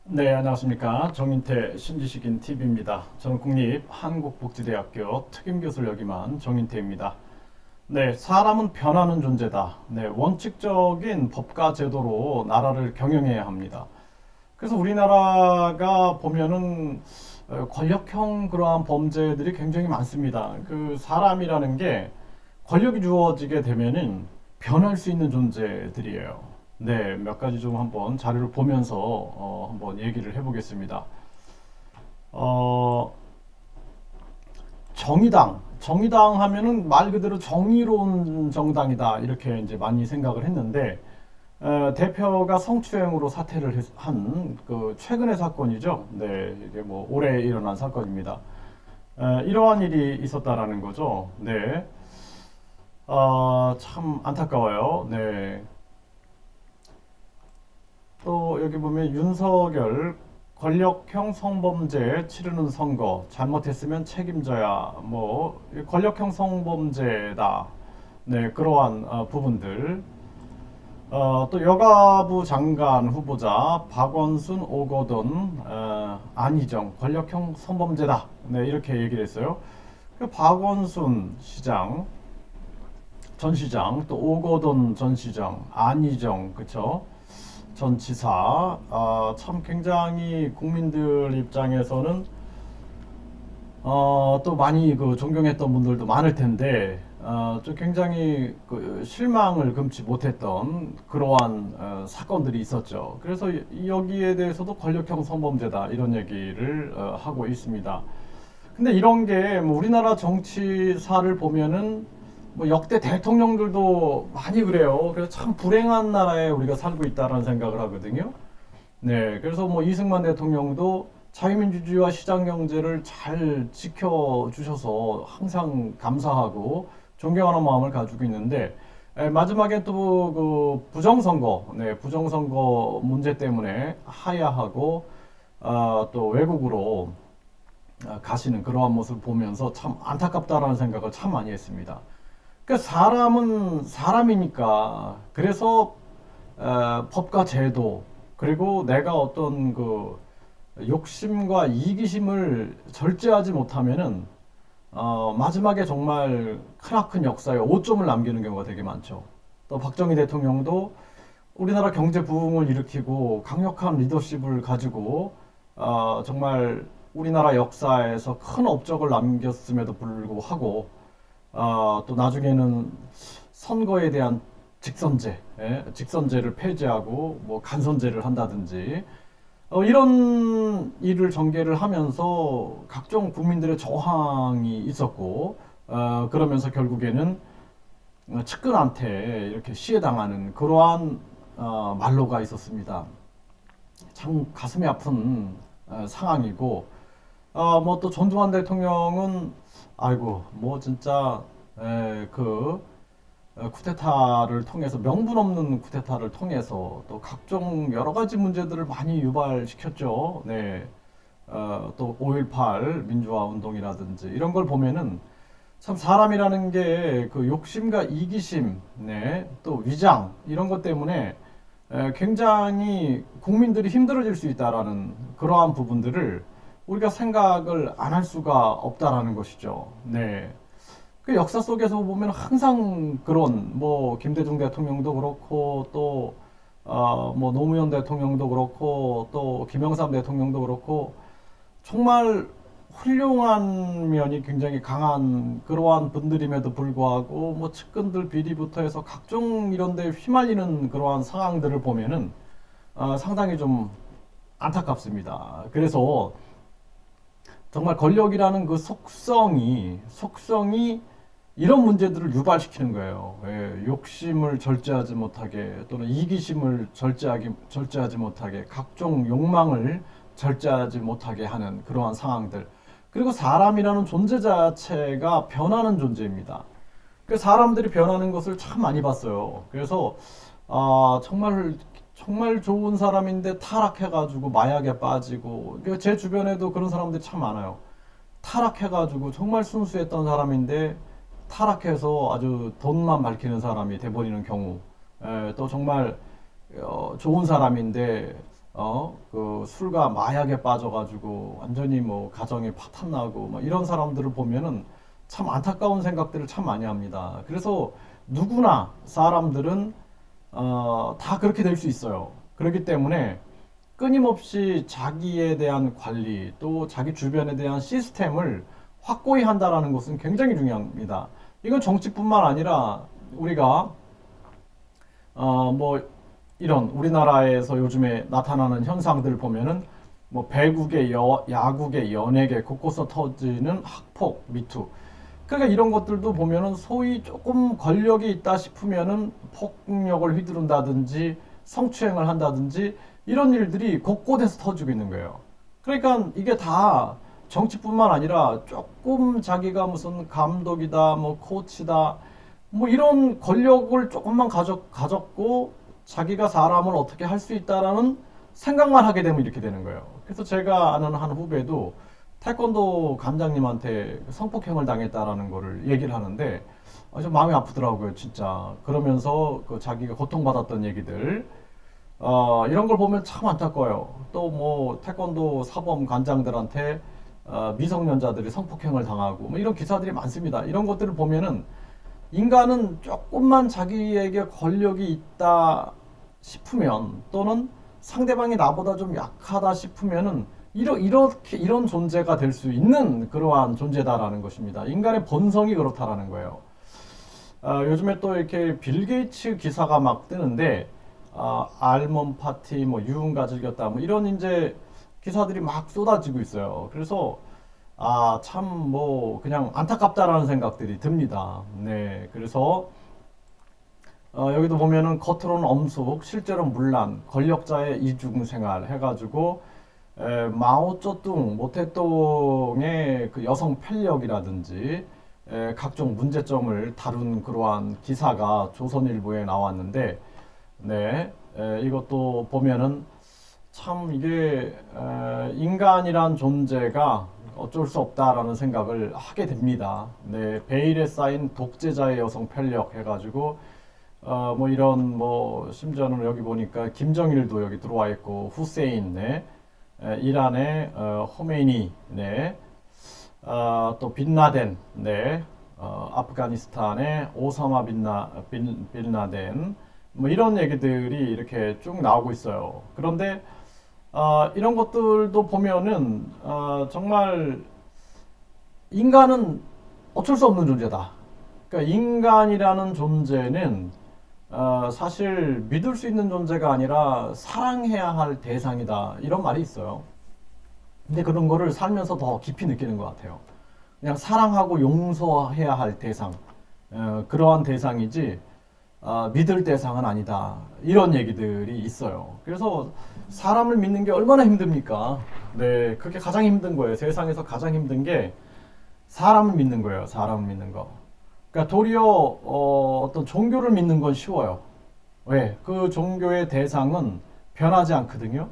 네, 안녕하십니까. 정인태 신지식인 TV입니다. 저는 국립한국복지대학교 특임교수를 역임한 정인태입니다. 네, 사람은 변하는 존재다. 네, 원칙적인 법과 제도로 나라를 경영해야 합니다. 그래서 우리나라가 보면은 권력형 그러한 범죄들이 굉장히 많습니다. 그 사람이라는 게 권력이 주어지게 되면은 변할 수 있는 존재들이에요. 네, 몇 가지 좀 한번 자료를 보면서 한번 얘기를 해보겠습니다. 어, 정의당 하면은 말 그대로 정의로운 정당이다 이렇게 이제 많이 생각을 했는데 대표가 성추행으로 사퇴를 한 그 최근의 사건이죠. 네, 이게 뭐 올해 일어난 사건입니다. 이러한 일이 있었다라는 거죠. 네, 참 안타까워요. 네. 또 여기 보면 윤석열 권력형 성범죄 치르는 선거 잘못했으면 책임져야 뭐 권력형 성범죄다. 네, 그러한 부분들. 또 여가부 장관 후보자 박원순, 오거돈, 안희정 권력형 성범죄다. 네, 이렇게 얘기를 했어요. 그 박원순 시장, 전 시장, 또 오거돈 전 시장, 안희정, 그쵸? 전 지사, 참 굉장히 국민들 입장에서는 또 많이 그 존경했던 분들도 많을 텐데, 좀 굉장히 그 실망을 금치 못했던 그러한 사건들이 있었죠. 그래서 여기에 대해서도 권력형 성범죄다 이런 얘기를 하고 있습니다. 근데 이런 게 뭐 우리나라 정치사를 보면은 뭐 역대 대통령들도 많이 그래요. 그래서 참 불행한 나라에 우리가 살고 있다라는 생각을 하거든요. 네, 그래서 뭐 이승만 대통령도 자유민주주의와 시장 경제를 잘 지켜주셔서 항상 감사하고 존경하는 마음을 가지고 있는데 마지막에 또 그 부정선거, 네, 부정선거 문제 때문에 하야하고 또 외국으로 가시는 그러한 모습을 보면서 참 안타깝다라는 생각을 참 많이 했습니다. 그러니까 사람은 사람이니까 그래서 법과 제도 그리고 내가 어떤 그 욕심과 이기심을 절제하지 못하면은 마지막에 정말 크나큰 역사에 오점을 남기는 경우가 되게 많죠. 또 박정희 대통령도 우리나라 경제 부흥을 일으키고 강력한 리더십을 가지고 정말 우리나라 역사에서 큰 업적을 남겼음에도 불구하고 또 나중에는 선거에 대한 직선제, 직선제를 폐지하고 뭐 간선제를 한다든지 이런 일을 전개를 하면서 각종 국민들의 저항이 있었고 그러면서 결국에는 측근한테 이렇게 시해당하는 그러한 말로가 있었습니다. 참 가슴이 아픈 상황이고 뭐 또 전두환 대통령은 아이고 뭐 진짜 그 쿠데타를 통해서 명분 없는 쿠데타를 통해서 또 각종 여러 가지 문제들을 많이 유발시켰죠. 네. 또 5.18 민주화 운동이라든지 이런 걸 보면은 참 사람이라는 게 그 욕심과 이기심, 네, 또 위장 이런 것 때문에 굉장히 국민들이 힘들어질 수 있다라는 그러한 부분들을 우리가 생각을 안 할 수가 없다라는 것이죠. 네. 그 역사 속에서 보면 항상 그런 뭐 김대중 대통령도 그렇고 또 뭐 노무현 대통령도 그렇고 또 김영삼 대통령도 그렇고 정말 훌륭한 면이 굉장히 강한 그러한 분들임에도 불구하고 뭐 측근들 비리부터 해서 각종 이런 데 휘말리는 그러한 상황들을 보면은 상당히 좀 안타깝습니다. 그래서 정말 권력이라는 그 속성이 이런 문제들을 유발시키는 거예요. 예, 욕심을 절제하지 못하게 또는 이기심을 절제하지 못하게 각종 욕망을 절제하지 못하게 하는 그러한 상황들. 그리고 사람이라는 존재 자체가 변하는 존재입니다. 그 사람들이 변하는 것을 참 많이 봤어요. 그래서 정말 좋은 사람인데 타락해가지고 마약에 빠지고 제 주변에도 그런 사람들이 참 많아요. 타락해가지고 정말 순수했던 사람인데 타락해서 아주 돈만 밝히는 사람이 돼버리는 경우 또 정말 좋은 사람인데 그 술과 마약에 빠져가지고 완전히 뭐 가정에 파탄 나고 뭐 이런 사람들을 보면은 참 안타까운 생각들을 참 많이 합니다. 그래서 누구나 사람들은 다 그렇게 될 수 있어요. 그렇기 때문에 끊임없이 자기에 대한 관리 또 자기 주변에 대한 시스템을 확고히 한다라는 것은 굉장히 중요합니다. 이건 정치뿐만 아니라 우리가 뭐 이런 우리나라에서 요즘에 나타나는 현상들 보면은 뭐 배국의 야국의 연예계 곳곳서 터지는 학폭 미투, 그러니까 이런 것들도 보면은 소위 조금 권력이 있다 싶으면은 폭력을 휘두른다든지 성추행을 한다든지 이런 일들이 곳곳에서 터지고 있는 거예요. 그러니까 이게 다 정치뿐만 아니라 조금 자기가 무슨 감독이다, 뭐 코치다, 뭐 이런 권력을 조금만 가졌고 자기가 사람을 어떻게 할 수 있다라는 생각만 하게 되면 이렇게 되는 거예요. 그래서 제가 아는 한 후배도 태권도 관장님한테 성폭행을 당했다라는 거를 얘기를 하는데 좀 마음이 아프더라고요, 진짜. 그러면서 그 자기가 고통받았던 얘기들 이런 걸 보면 참 안타까워요. 또 뭐 태권도 사범 관장들한테 미성년자들이 성폭행을 당하고 뭐 이런 기사들이 많습니다. 이런 것들을 보면은 인간은 조금만 자기에게 권력이 있다 싶으면 또는 상대방이 나보다 좀 약하다 싶으면은 이런 존재가 될 수 있는 그러한 존재다라는 것입니다. 인간의 본성이 그렇다라는 거예요. 요즘에 또 이렇게 빌 게이츠 기사가 막 뜨는데 알몬 파티, 뭐 유흥가 즐겼다, 뭐 이런 이제 기사들이 막 쏟아지고 있어요. 그래서 참 뭐 그냥 안타깝다라는 생각들이 듭니다. 네, 그래서 여기도 보면은 겉으로는 엄숙, 실제로는 문란, 권력자의 이중 생활 해가지고 마오쩌둥, 모태똥의 그 여성 편력이라든지 각종 문제점을 다룬 그러한 기사가 조선일보에 나왔는데, 네, 이것도 보면은 참 이게 인간이란 존재가 어쩔 수 없다라는 생각을 하게 됩니다. 네, 베일에 쌓인 독재자의 여성 편력 해가지고 뭐 이런 뭐 심지어는 여기 보니까 김정일도 여기 들어와 있고 후세인, 네, 이란의 호메이니, 네, 또 빈라덴, 네, 아프가니스탄의 오사마 빈라덴, 뭐 이런 얘기들이 이렇게 쭉 나오고 있어요. 그런데 이런 것들도 보면은 정말 인간은 어쩔 수 없는 존재다. 그러니까 인간이라는 존재는 사실 믿을 수 있는 존재가 아니라 사랑해야 할 대상이다. 이런 말이 있어요. 근데 그런 거를 살면서 더 깊이 느끼는 것 같아요. 그냥 사랑하고 용서해야 할 대상, 그러한 대상이지 믿을 대상은 아니다. 이런 얘기들이 있어요. 그래서 사람을 믿는 게 얼마나 힘듭니까? 네, 그게 가장 힘든 거예요. 세상에서 가장 힘든 게 사람을 믿는 거예요. 사람을 믿는 거. 그러니까 도리어 어떤 종교를 믿는 건 쉬워요. 왜? 그 종교의 대상은 변하지 않거든요.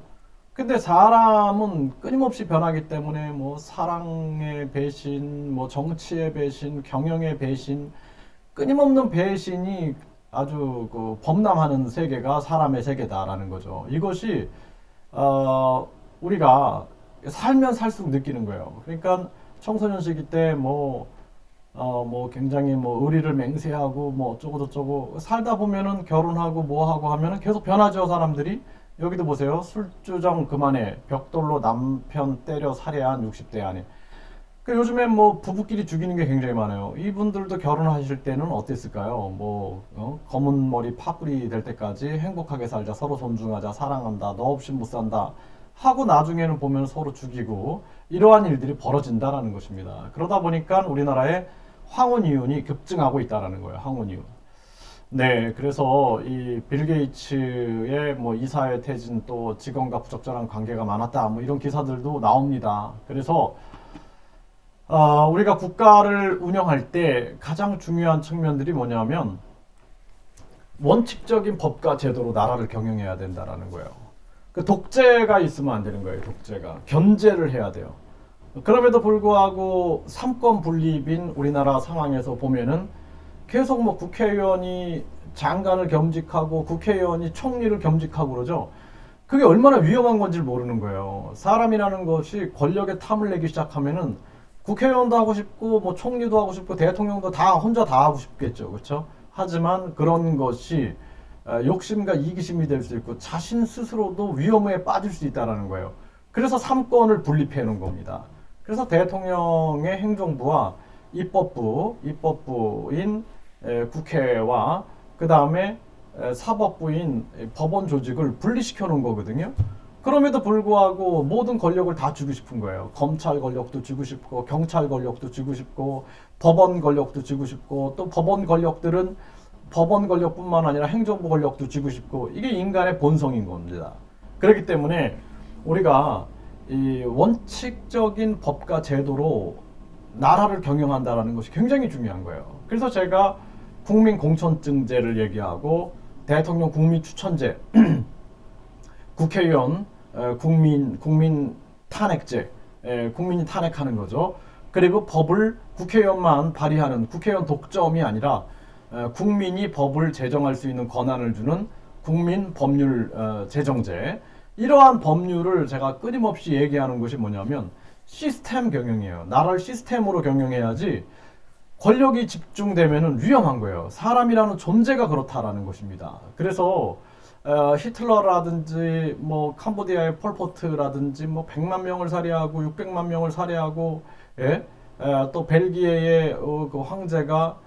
근데 사람은 끊임없이 변하기 때문에 뭐 사랑의 배신, 뭐 정치의 배신, 경영의 배신, 끊임없는 배신이 아주 그 범람하는 세계가 사람의 세계다라는 거죠. 이것이 우리가 살면 살수록 느끼는 거예요. 그러니까 청소년 시기 때 뭐 굉장히 뭐 의리를 맹세하고 뭐 어쩌고 저쩌고 살다 보면은 결혼하고 뭐 하고 하면은 계속 변하죠, 사람들이. 여기도 보세요. 술주정 그만해. 벽돌로 남편 때려 살해한 60대 아내. 그 요즘에 뭐 부부끼리 죽이는 게 굉장히 많아요. 이분들도 결혼하실 때는 어땠을까요? 뭐 검은 머리 파뿌리 될 때까지 행복하게 살자, 서로 존중하자, 사랑한다, 너 없이 못 산다 하고 나중에는 보면 서로 죽이고 이러한 일들이 벌어진다라는 것입니다. 그러다 보니까 우리나라에 황혼 이혼이 급증하고 있다라는 거예요. 황혼 이혼. 네, 그래서 이 빌 게이츠의 뭐 이사회 퇴진 또 직원과 부적절한 관계가 많았다, 뭐 이런 기사들도 나옵니다. 그래서 우리가 국가를 운영할 때 가장 중요한 측면들이 뭐냐면 원칙적인 법과 제도로 나라를 경영해야 된다라는 거예요. 그 독재가 있으면 안 되는 거예요. 독재가 견제를 해야 돼요. 그럼에도 불구하고 삼권 분립인 우리나라 상황에서 보면은 계속 뭐 국회의원이 장관을 겸직하고 국회의원이 총리를 겸직하고 그러죠. 그게 얼마나 위험한 건지를 모르는 거예요. 사람이라는 것이 권력에 탐을 내기 시작하면은 국회의원도 하고 싶고 뭐 총리도 하고 싶고 대통령도 다 혼자 다 하고 싶겠죠. 그렇죠? 하지만 그런 것이 욕심과 이기심이 될 수 있고 자신 스스로도 위험에 빠질 수 있다는 거예요. 그래서 삼권을 분립해 놓은 겁니다. 그래서 대통령의 행정부와 입법부인 국회와 그 다음에 사법부인 법원 조직을 분리시켜 놓은 거거든요. 그럼에도 불구하고 모든 권력을 다 주고 싶은 거예요. 검찰 권력도 주고 싶고 경찰 권력도 주고 싶고 법원 권력도 주고 싶고 또 법원 권력들은 법원 권력뿐만 아니라 행정부 권력도 주고 싶고 이게 인간의 본성인 겁니다. 그렇기 때문에 우리가 이 원칙적인 법과 제도로 나라를 경영한다는 것이 굉장히 중요한 거예요. 그래서 제가 국민 공천증제를 얘기하고 대통령 국민 추천제, 국회의원 국민 탄핵제, 국민이 탄핵하는 거죠. 그리고 법을 국회의원만 발의하는 국회의원 독점이 아니라 국민이 법을 제정할 수 있는 권한을 주는 국민 법률 제정제. 이러한 법률을 제가 끊임없이 얘기하는 것이 뭐냐면 시스템 경영이에요. 나라를 시스템으로 경영해야지 권력이 집중되면 위험한 거예요. 사람이라는 존재가 그렇다라는 것입니다. 그래서 히틀러라든지 뭐 캄보디아의 폴포트라든지 뭐 100만 명을 살해하고 600만 명을 살해하고 예? 또 벨기에의 그 황제가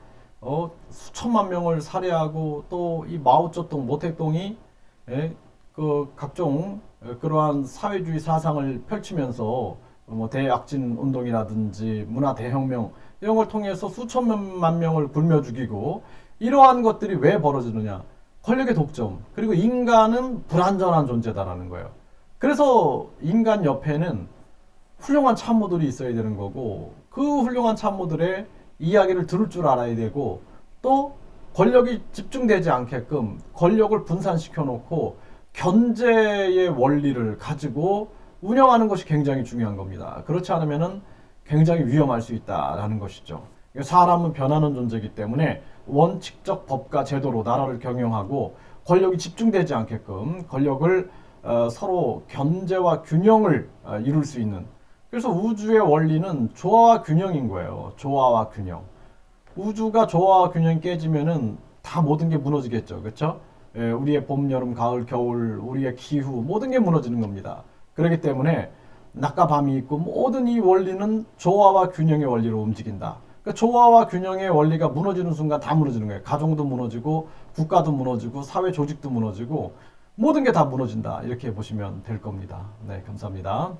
수천만 명을 살해하고 또 이 마오쩌둥 모택동이 예? 그 각종 그러한 사회주의 사상을 펼치면서 뭐 대약진 운동이라든지 문화 대혁명 이런 걸 통해서 수천만 명을 굶겨 죽이고 이러한 것들이 왜 벌어지느냐? 권력의 독점 그리고 인간은 불완전한 존재다라는 거예요. 그래서 인간 옆에는 훌륭한 참모들이 있어야 되는 거고 그 훌륭한 참모들의 이야기를 들을 줄 알아야 되고 또 권력이 집중되지 않게끔 권력을 분산시켜 놓고 견제의 원리를 가지고 운영하는 것이 굉장히 중요한 겁니다. 그렇지 않으면은 굉장히 위험할 수 있다라는 것이죠. 사람은 변하는 존재이기 때문에 원칙적 법과 제도로 나라를 경영하고 권력이 집중되지 않게끔 권력을 서로 견제와 균형을 이룰 수 있는 그래서 우주의 원리는 조화와 균형인 거예요. 조화와 균형. 우주가 조화와 균형이 깨지면은 다 모든 게 무너지겠죠. 그렇죠? 우리의 봄, 여름, 가을, 겨울, 우리의 기후 모든 게 무너지는 겁니다. 그렇기 때문에 낮과 밤이 있고 모든 이 원리는 조화와 균형의 원리로 움직인다. 그러니까 조화와 균형의 원리가 무너지는 순간 다 무너지는 거예요. 가정도 무너지고 국가도 무너지고 사회 조직도 무너지고 모든 게 다 무너진다. 이렇게 보시면 될 겁니다. 네, 감사합니다.